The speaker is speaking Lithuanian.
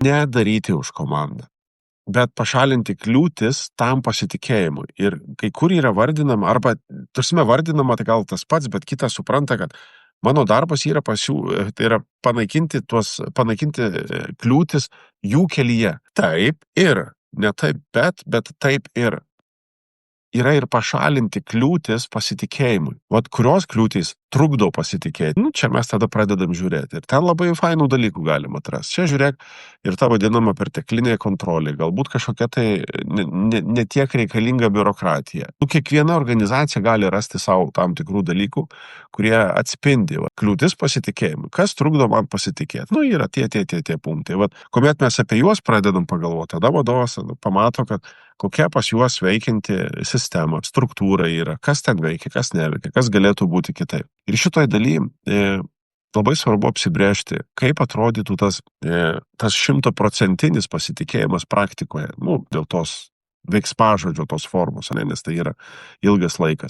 nedaryti už komandą, bet pašalinti kliūtis tam pasitikėjimui. Ir kai kur yra vardinama, arba tursime vardinama, tai gal tas pats, bet kitas supranta, kad mano darbas yra tai yra panaikinti kliūtis jų kelyje. Taip ir, ne taip, bet taip ir. Yra ir pašalinti kliūtis pasitikėjimui. Vat kurios kliūtys trukdo pasitikėti. Čia mes tada pradedam žiūrėti. Ir ten labai fainų dalykų galima atrasti. Čia žiūrėk ir ta vadinama perteklinė kontrolė. Galbūt kažkokia tai ne tiek reikalinga biurokratija. Kiekviena organizacija gali rasti savo tam tikrų dalykų, kurie atspindi kliūtis pasitikėjimui. Kas trukdo man pasitikėti? Yra tie punktai. Kuomet mes apie juos pradedam pagalvoti, tada vadovas pamato, kad kokia pas juos veikianti sistema, struktūra yra, kas ten veikia, kas neveikia, kas galėtų būti kitaip. Ir šitoj daly labai svarbu apsibrėžti, kaip atrodytų tas 100% pasitikėjimas praktikoje, dėl tos veiksmažodžio tos formos, nes tai yra ilgas laikas.